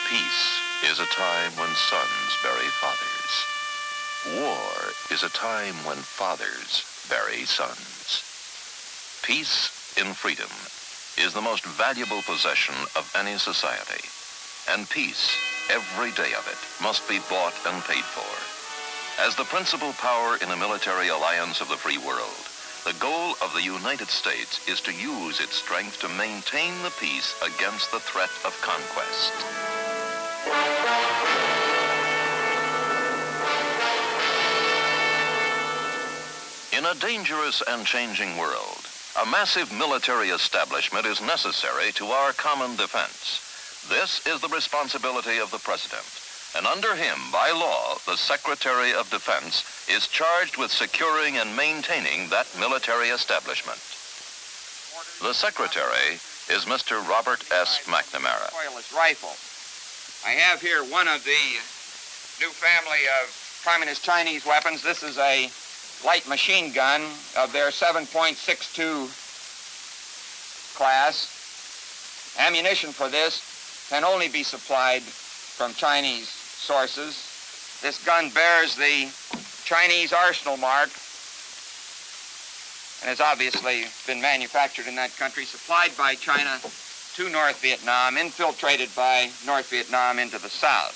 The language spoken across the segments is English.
Peace is a time when sons bury fathers. War is a time when fathers bury sons. Peace in freedom is the most valuable possession of any society. And peace, every day of it, must be bought and paid for. As the principal power in the military alliance of the free world, the goal of the United States is to use its strength to maintain the peace against the threat of conquest. In a dangerous and changing world, a massive military establishment is necessary to our common defense. This is the responsibility of the President, and under him, by law, the Secretary of Defense is charged with securing and maintaining that military establishment. The Secretary is Mr. Robert S. McNamara. Recoilless rifle. I have here one of the new family of Communist Chinese weapons. This is a light machine gun of their 7.62 class. Ammunition for this can only be supplied from Chinese sources. This gun bears the Chinese arsenal mark and has obviously been manufactured in that country, supplied by China to North Vietnam, infiltrated by North Vietnam into the south.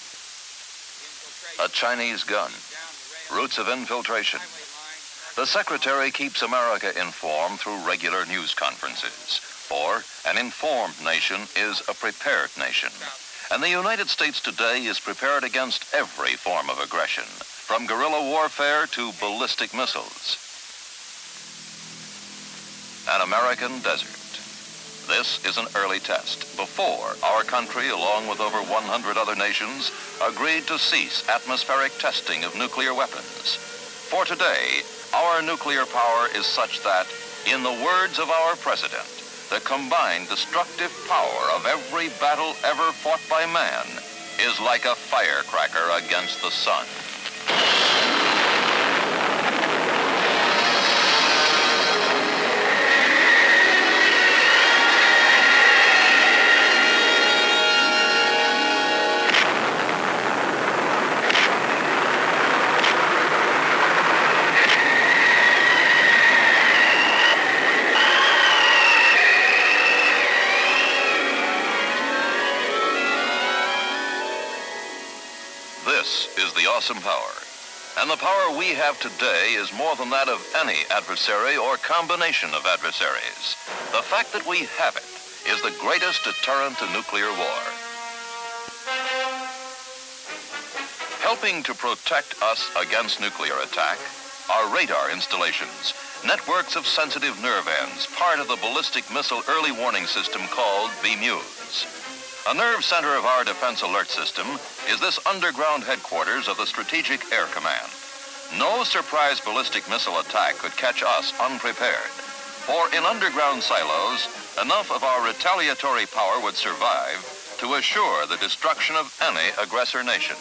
A Chinese gun. Routes of infiltration. The Secretary keeps America informed through regular news conferences. For an informed nation is a prepared nation. And the United States today is prepared against every form of aggression, from guerrilla warfare to ballistic missiles. An American desert. This is an early test before our country, along with over 100 other nations, agreed to cease atmospheric testing of nuclear weapons. For today, our nuclear power is such that, in the words of our President, the combined destructive power of every battle ever fought by man is like a firecracker against the sun. This is the awesome power. And the power we have today is more than that of any adversary or combination of adversaries. The fact that we have it is the greatest deterrent to nuclear war. Helping to protect us against nuclear attack are radar installations, networks of sensitive nerve ends, part of the ballistic missile early warning system called BMEWS. A nerve center of our defense alert system is this underground headquarters of the Strategic Air Command. No surprise ballistic missile attack could catch us unprepared. For in underground silos, enough of our retaliatory power would survive to assure the destruction of any aggressor nation.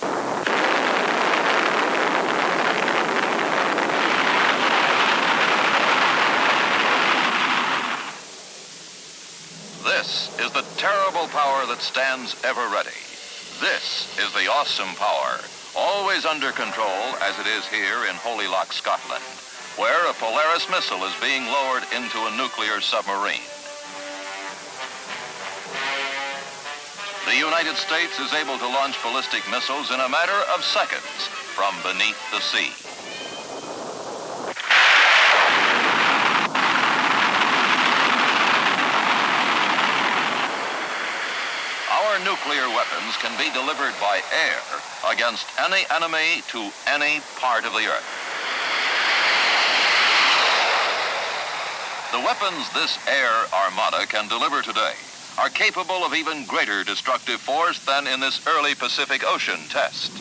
This is the terrible power that stands ever ready. This is the awesome power, always under control as it is here in Holy Loch, Scotland, where a Polaris missile is being lowered into a nuclear submarine. The United States is able to launch ballistic missiles in a matter of seconds from beneath the sea. Our nuclear weapons can be delivered by air against any enemy to any part of the earth. The weapons this air armada can deliver today are capable of even greater destructive force than in this early Pacific Ocean test.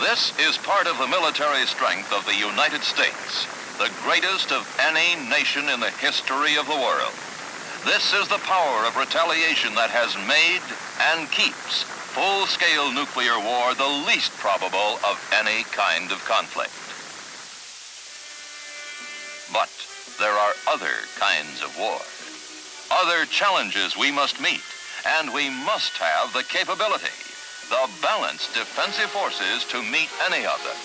This is part of the military strength of the United States, the greatest of any nation in the history of the world. This is the power of retaliation that has made and keeps full-scale nuclear war the least probable of any kind of conflict. But there are other kinds of war, other challenges we must meet, and we must have the capability, the balanced defensive forces to meet any of them.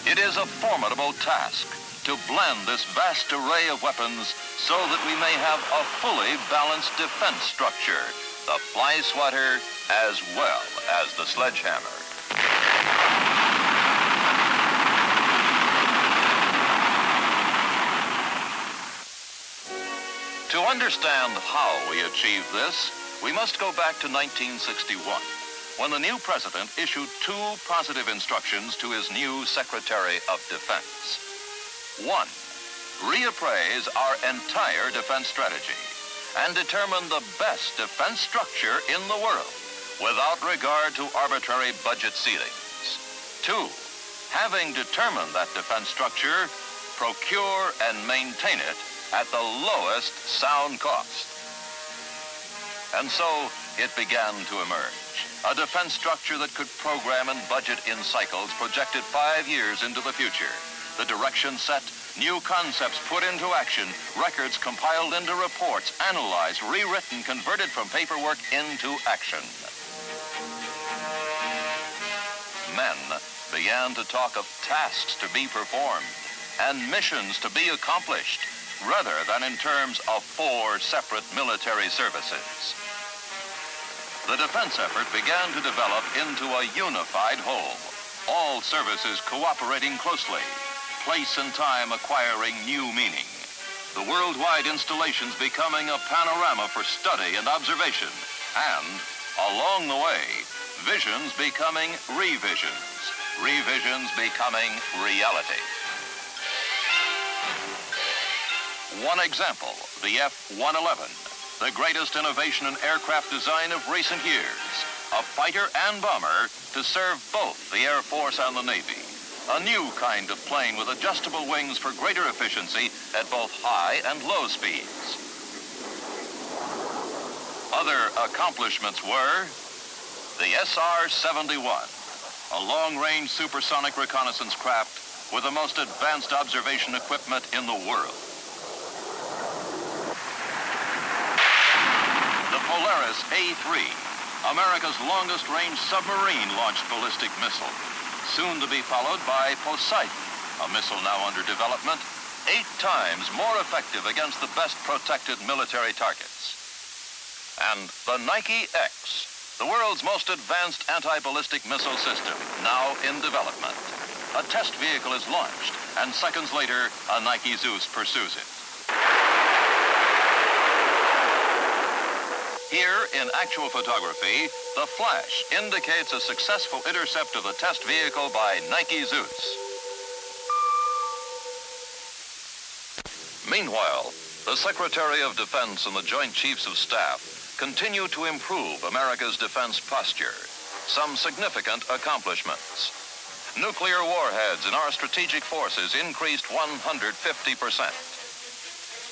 It is a formidable task to blend this vast array of weapons so that we may have a fully balanced defense structure, the fly swatter as well as the sledgehammer. To understand how we achieve this, we must go back to 1961, when the new president issued 2 positive instructions to his new Secretary of Defense. 1, reappraise our entire defense strategy and determine the best defense structure in the world without regard to arbitrary budget ceilings. 2, having determined that defense structure, procure and maintain it at the lowest sound cost. And so it began to emerge. A defense structure that could program and budget in cycles projected 5 years into the future. The direction set, new concepts put into action, records compiled into reports, analyzed, rewritten, converted from paperwork into action. Men began to talk of tasks to be performed and missions to be accomplished, rather than in terms of 4 separate military services. The defense effort began to develop into a unified whole, all services cooperating closely, place and time acquiring new meaning, the worldwide installations becoming a panorama for study and observation, and, along the way, visions becoming revisions, revisions becoming reality. One example, the F-111. The greatest innovation in aircraft design of recent years. A fighter and bomber to serve both the Air Force and the Navy. A new kind of plane with adjustable wings for greater efficiency at both high and low speeds. Other accomplishments were the SR-71, a long-range supersonic reconnaissance craft with the most advanced observation equipment in the world. Polaris A-3, America's longest-range submarine-launched ballistic missile, soon to be followed by Poseidon, a missile now under development, 8 times more effective against the best protected military targets. And the Nike X, the world's most advanced anti-ballistic missile system, now in development. A test vehicle is launched, and seconds later, a Nike Zeus pursues it. Here, in actual photography, the flash indicates a successful intercept of the test vehicle by Nike Zeus. Meanwhile, the Secretary of Defense and the Joint Chiefs of Staff continue to improve America's defense posture. Some significant accomplishments. Nuclear warheads in our strategic forces increased 150%.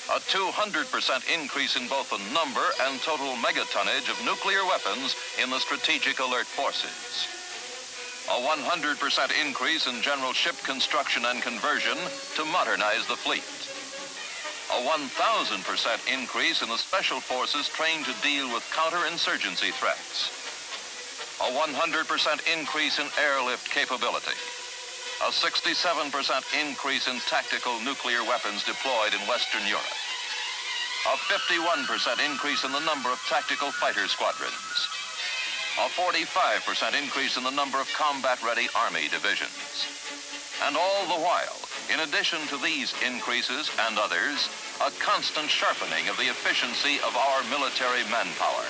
A 200% increase in both the number and total megatonnage of nuclear weapons in the strategic alert forces. A 100% increase in general ship construction and conversion to modernize the fleet. A 1,000% increase in the special forces trained to deal with counterinsurgency threats. A 100% increase in airlift capability. A 67% increase in tactical nuclear weapons deployed in Western Europe. A 51% increase in the number of tactical fighter squadrons. A 45% increase in the number of combat-ready Army divisions. And all the while, in addition to these increases and others, a constant sharpening of the efficiency of our military manpower.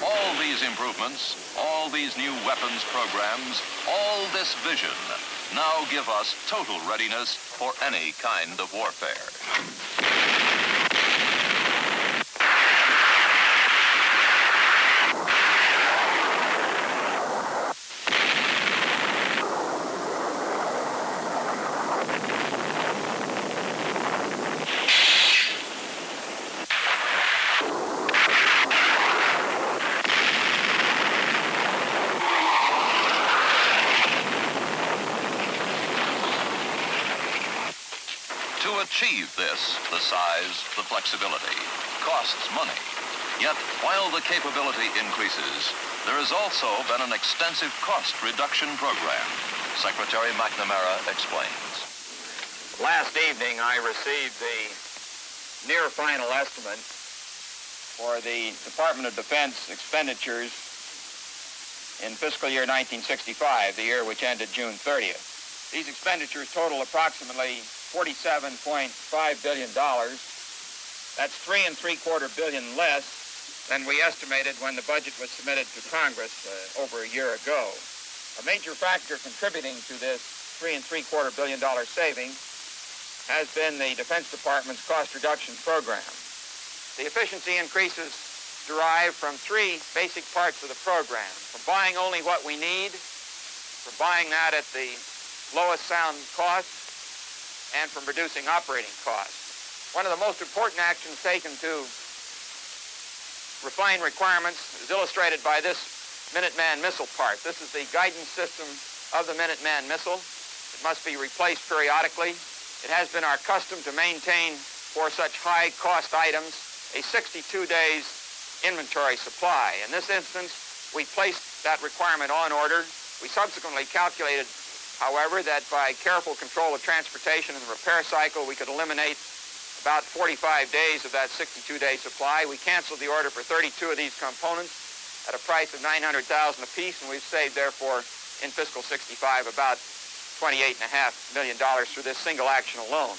All these improvements, all these new weapons programs, all this vision now give us total readiness for any kind of warfare. To achieve this, the size, the flexibility, costs money. Yet, while the capability increases, there has also been an extensive cost reduction program. Secretary McNamara explains. Last evening, I received the near final estimate for the Department of Defense expenditures in fiscal year 1965, the year which ended June 30th. These expenditures total approximately $47.5 billion. That's $3.75 billion less than we estimated when the budget was submitted to Congress over a year ago. A major factor contributing to this $3.75 billion saving has been the Defense Department's cost reduction program. The efficiency increases derive from three basic parts of the program: from buying only what we need, from buying that at the lowest sound cost, and from reducing operating costs. One of the most important actions taken to refine requirements is illustrated by this Minuteman missile part. This is the guidance system of the Minuteman missile. It must be replaced periodically. It has been our custom to maintain for such high cost items a 62 days inventory supply. In this instance, we placed that requirement on order. We subsequently calculated, however, that by careful control of transportation and the repair cycle, we could eliminate about 45 days of that 62-day supply. We canceled the order for 32 of these components at a price of $900,000 apiece, and we've saved, therefore, in fiscal 65, about $28.5 million through this single action alone.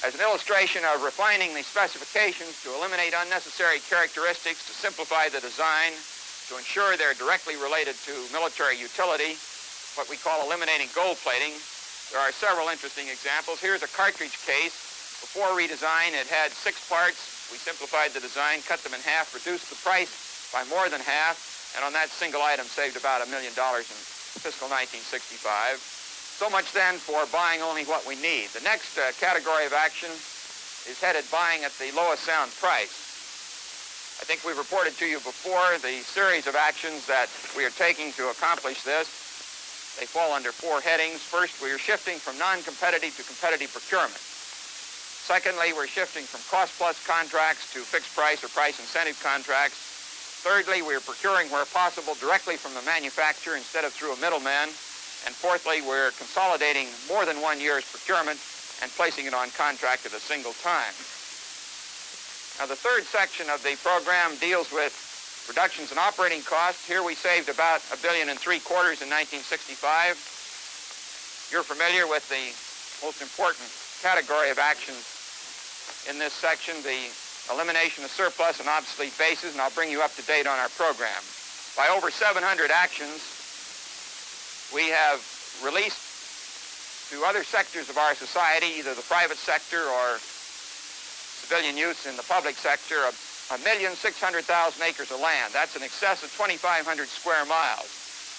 As an illustration of refining the specifications to eliminate unnecessary characteristics, to simplify the design, to ensure they're directly related to military utility, what we call eliminating gold plating, there are several interesting examples. Here's a cartridge case. Before redesign, it had 6 parts. We simplified the design, cut them in half, reduced the price by more than half, and on that single item saved about $1 million in fiscal 1965. So much then for buying only what we need. The next category of action is headed buying at the lowest sound price. I think we've reported to you before the series of actions that we are taking to accomplish this. They fall under 4 headings. First, we are shifting from non-competitive to competitive procurement. Secondly, we're shifting from cost-plus contracts to fixed-price or price incentive contracts. Thirdly, we're procuring where possible directly from the manufacturer instead of through a middleman. And fourthly, we're consolidating more than 1 year's procurement and placing it on contract at a single time. Now, the third section of the program deals with reductions in operating costs. Here we saved about $1.75 billion in 1965. You're familiar with the most important category of actions in this section, the elimination of surplus and obsolete bases, and I'll bring you up to date on our program. By over 700 actions, we have released to other sectors of our society, either the private sector or civilian use in the public sector, 1,600,000 acres of land. That's in excess of 2,500 square miles,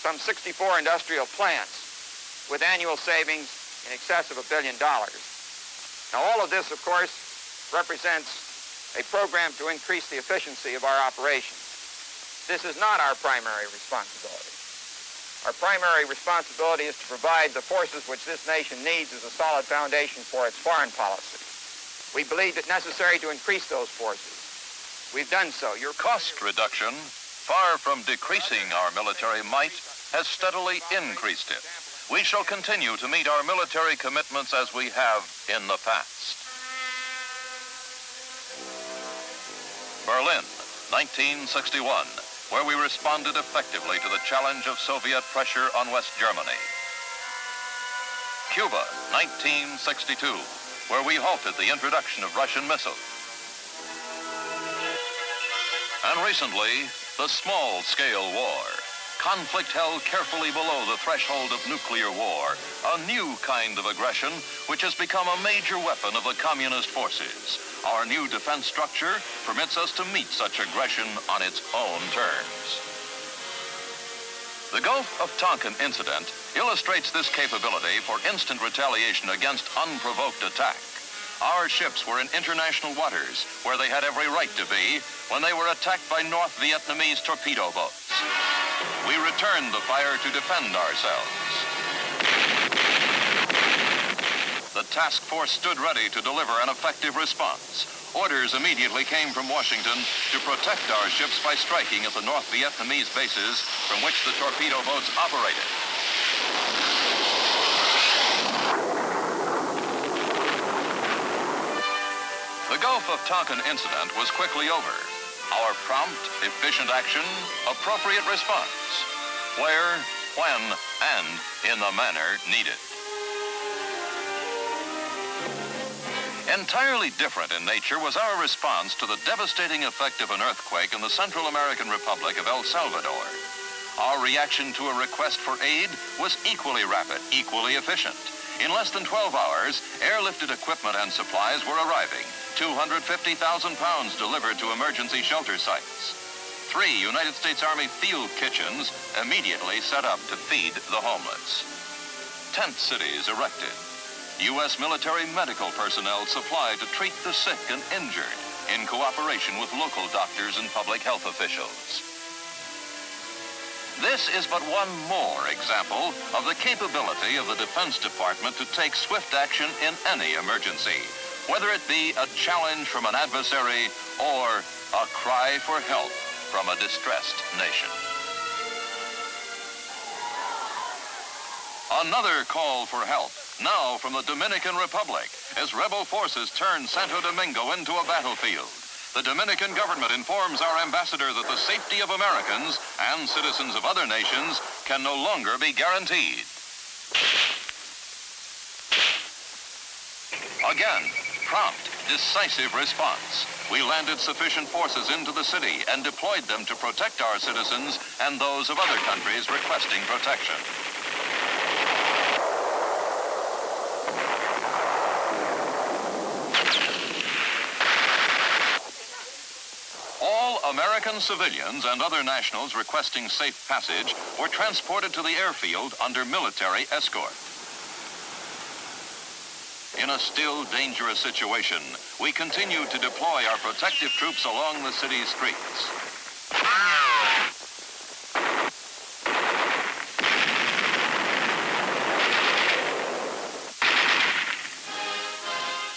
some 64 industrial plants with annual savings in excess of $1 billion. Now, all of this, of course, represents a program to increase the efficiency of our operations. This is not our primary responsibility. Our primary responsibility is to provide the forces which this nation needs as a solid foundation for its foreign policy. We believed it necessary to increase those forces. We've done so. Your cost reduction, far from decreasing our military might, has steadily increased it. We shall continue to meet our military commitments as we have in the past. Berlin, 1961. Where we responded effectively to the challenge of Soviet pressure on West Germany. Cuba, 1962, where we halted the introduction of Russian missiles. And recently, the small-scale war. Conflict held carefully below the threshold of nuclear war, a new kind of aggression which has become a major weapon of the communist forces. Our new defense structure permits us to meet such aggression on its own terms. The Gulf of Tonkin incident illustrates this capability for instant retaliation against unprovoked attack. Our ships were in international waters, where they had every right to be, when they were attacked by North Vietnamese torpedo boats. We returned the fire to defend ourselves. The task force stood ready to deliver an effective response. Orders immediately came from Washington to protect our ships by striking at the North Vietnamese bases from which the torpedo boats operated. The Gulf of Tonkin incident was quickly over. Our prompt, efficient action, appropriate response. Where, when, and in the manner needed. Entirely different in nature was our response to the devastating effect of an earthquake in the Central American Republic of El Salvador. Our reaction to a request for aid was equally rapid, equally efficient. In less than 12 hours, airlifted equipment and supplies were arriving. 250,000 pounds delivered to emergency shelter sites. 3 United States Army field kitchens immediately set up to feed the homeless. Tent cities erected. U.S. military medical personnel supplied to treat the sick and injured in cooperation with local doctors and public health officials. This is but one more example of the capability of the Defense Department to take swift action in any emergency, whether it be a challenge from an adversary or a cry for help from a distressed nation. Another call for help, now from the Dominican Republic, as rebel forces turn Santo Domingo into a battlefield. The Dominican government informs our ambassador that the safety of Americans and citizens of other nations can no longer be guaranteed. Again, prompt, decisive response. We landed sufficient forces into the city and deployed them to protect our citizens and those of other countries requesting protection. All American civilians and other nationals requesting safe passage were transported to the airfield under military escort. In a still dangerous situation, we continue to deploy our protective troops along the city's streets.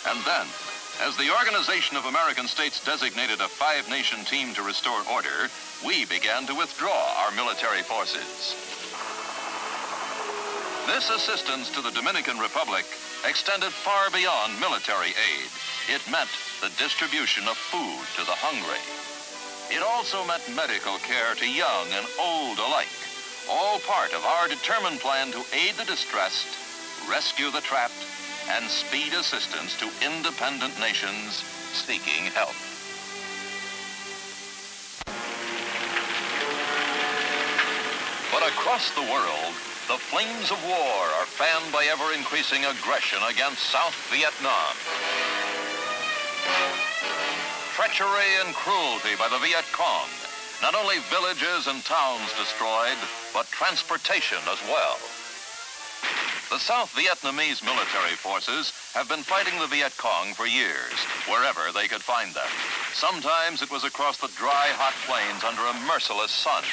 And then, as the Organization of American States designated a 5-nation team to restore order, we began to withdraw our military forces. This assistance to the Dominican Republic extended far beyond military aid. It meant the distribution of food to the hungry. It also meant medical care to young and old alike, all part of our determined plan to aid the distressed, rescue the trapped, and speed assistance to independent nations seeking help. But across the world, the flames of war are fanned by ever-increasing aggression against South Vietnam. Treachery and cruelty by the Viet Cong. Not only villages and towns destroyed, but transportation as well. The South Vietnamese military forces have been fighting the Viet Cong for years, wherever they could find them. Sometimes it was across the dry, hot plains under a merciless sun.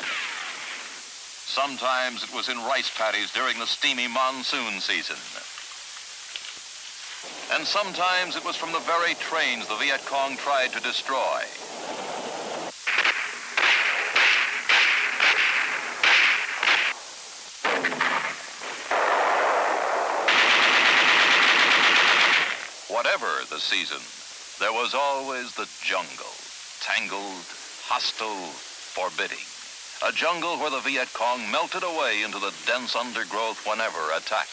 Sometimes it was in rice paddies during the steamy monsoon season. And sometimes it was from the very trains the Viet Cong tried to destroy. Whatever the season, there was always the jungle, tangled, hostile, forbidding. A jungle where the Viet Cong melted away into the dense undergrowth whenever attacked.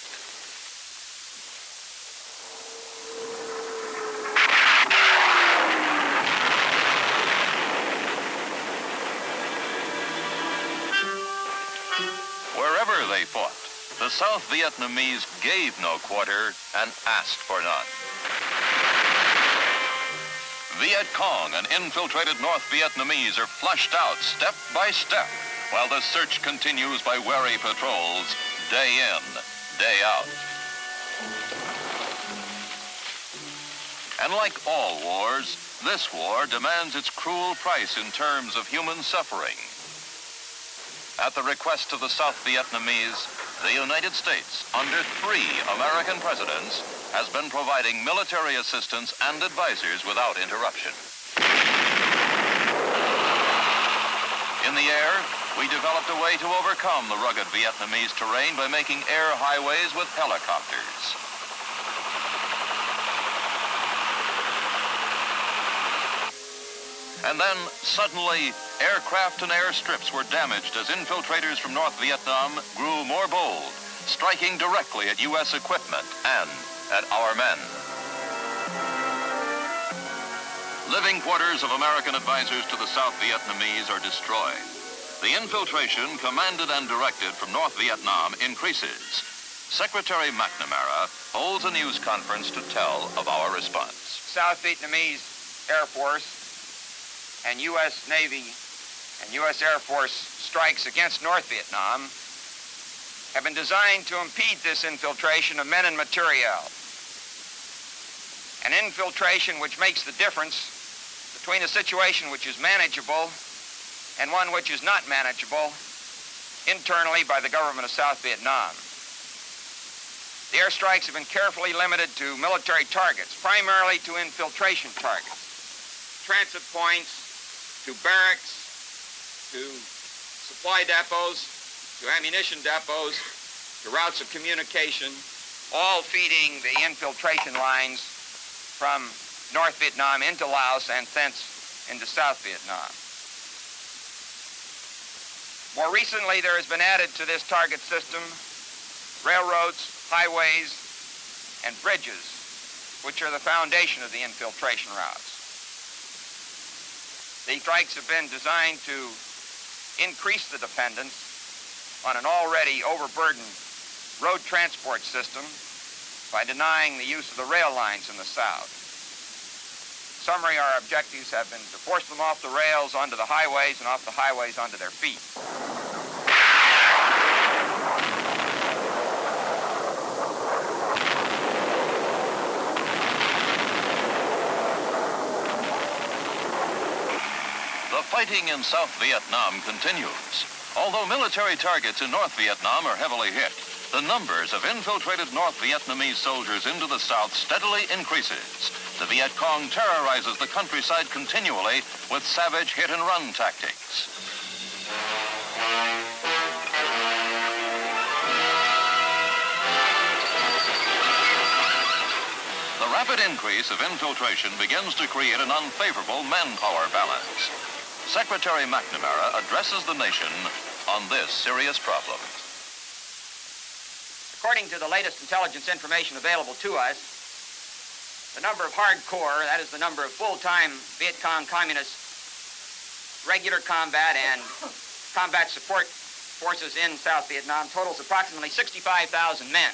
Wherever they fought, the South Vietnamese gave no quarter and asked for none. Viet Cong and infiltrated North Vietnamese are flushed out step by step, while the search continues by wary patrols, day in, day out. And like all wars, this war demands its cruel price in terms of human suffering. At the request of the South Vietnamese, the United States, under 3 American presidents, has been providing military assistance and advisors without interruption. In the air, we developed a way to overcome the rugged Vietnamese terrain by making air highways with helicopters. And then, suddenly, aircraft and airstrips were damaged as infiltrators from North Vietnam grew more bold, striking directly at U.S. equipment and at our men. Living quarters of American advisors to the South Vietnamese are destroyed. The infiltration, commanded and directed from North Vietnam, increases. Secretary McNamara holds a news conference to tell of our response. South Vietnamese Air Force and U.S. Navy and U.S. Air Force strikes against North Vietnam have been designed to impede this infiltration of men and materiel. An infiltration which makes the difference between a situation which is manageable and one which is not manageable internally by the government of South Vietnam. The airstrikes have been carefully limited to military targets, primarily to infiltration targets, transit points, to barracks, to supply depots, to ammunition depots, to routes of communication, all feeding the infiltration lines from North Vietnam into Laos and thence into South Vietnam. More recently, there has been added to this target system railroads, highways, and bridges, which are the foundation of the infiltration routes. These strikes have been designed to increase the dependence on an already overburdened road transport system by denying the use of the rail lines in the South. In summary, our objectives have been to force them off the rails onto the highways and off the highways onto their feet. The fighting in South Vietnam continues. Although military targets in North Vietnam are heavily hit, the numbers of infiltrated North Vietnamese soldiers into the South steadily increases. The Viet Cong terrorizes the countryside continually with savage hit-and-run tactics. The rapid increase of infiltration begins to create an unfavorable manpower balance. Secretary McNamara addresses the nation on this serious problem. According to the latest intelligence information available to us, the number of hardcore, that is the number of full-time Viet Cong communist regular combat and combat support forces in South Vietnam totals approximately 65,000 men.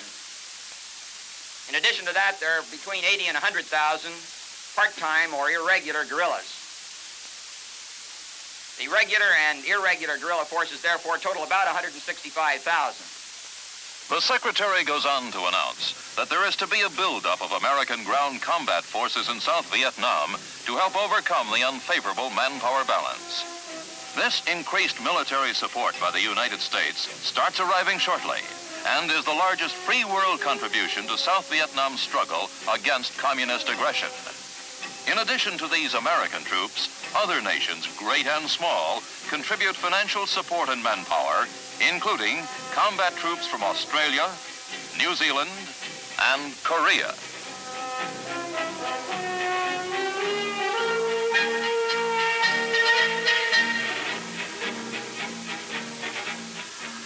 In addition to that, there are between 80 and 100,000 part-time or irregular guerrillas. The regular and irregular guerrilla forces, therefore, total about 165,000. The Secretary goes on to announce that there is to be a buildup of American ground combat forces in South Vietnam to help overcome the unfavorable manpower balance. This increased military support by the United States starts arriving shortly and is the largest free world contribution to South Vietnam's struggle against communist aggression. In addition to these American troops, other nations, great and small, contribute financial support and manpower, including combat troops from Australia, New Zealand, and Korea.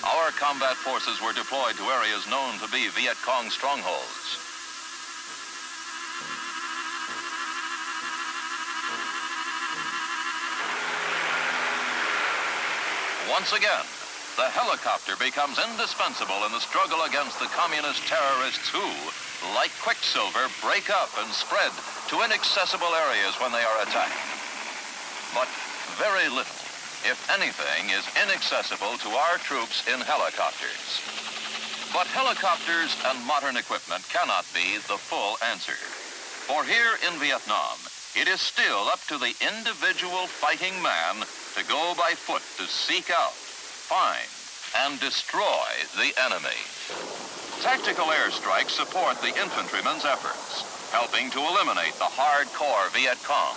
Our combat forces were deployed to areas known to be Viet Cong strongholds. Once again, the helicopter becomes indispensable in the struggle against the communist terrorists who, like quicksilver, break up and spread to inaccessible areas when they are attacked. But very little, if anything, is inaccessible to our troops in helicopters. But helicopters and modern equipment cannot be the full answer. For here in Vietnam, it is still up to the individual fighting man to go by foot to seek out, find, and destroy the enemy. Tactical airstrikes support the infantrymen's efforts, helping to eliminate the hardcore Viet Cong.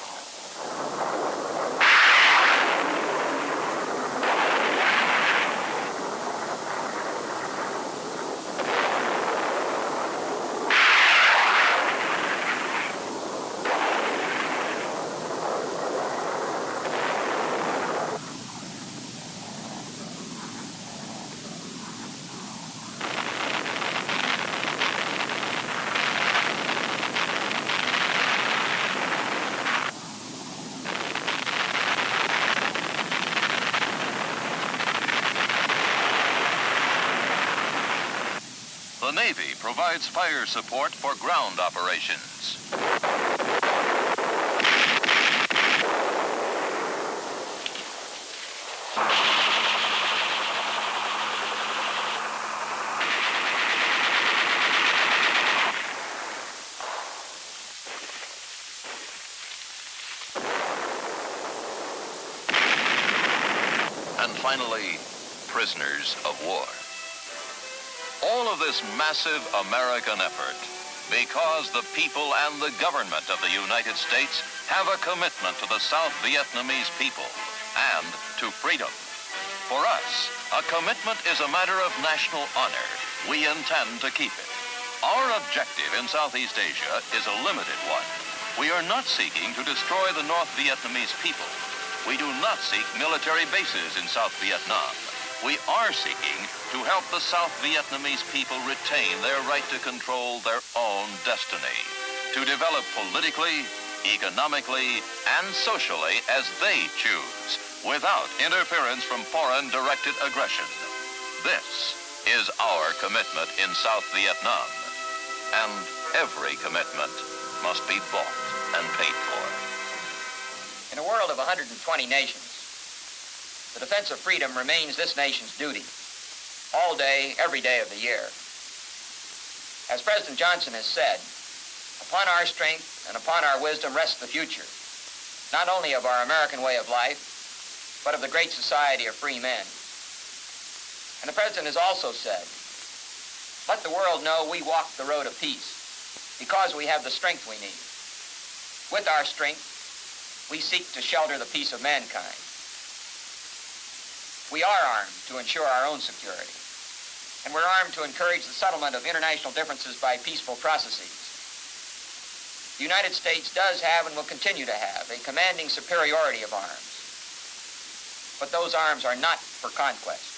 The Navy provides fire support for ground operations. And finally, prisoners of war. All of this massive American effort because the people and the government of the United States have a commitment to the South Vietnamese people and to freedom. For us, a commitment is a matter of national honor. We intend to keep it. Our objective in Southeast Asia is a limited one. We are not seeking to destroy the North Vietnamese people. We do not seek military bases in South Vietnam. We are seeking to help the South Vietnamese people retain their right to control their own destiny, to develop politically, economically, and socially as they choose, without interference from foreign directed aggression. This is our commitment in South Vietnam, and every commitment must be bought and paid for. In a world of 120 nations, the defense of freedom remains this nation's duty, all day, every day of the year. As President Johnson has said, upon our strength and upon our wisdom rests the future, not only of our American way of life, but of the great society of free men. And the President has also said, let the world know we walk the road of peace because we have the strength we need. With our strength, we seek to shelter the peace of mankind. We are armed to ensure our own security, and we're armed to encourage the settlement of international differences by peaceful processes. The United States does have and will continue to have a commanding superiority of arms, but those arms are not for conquest.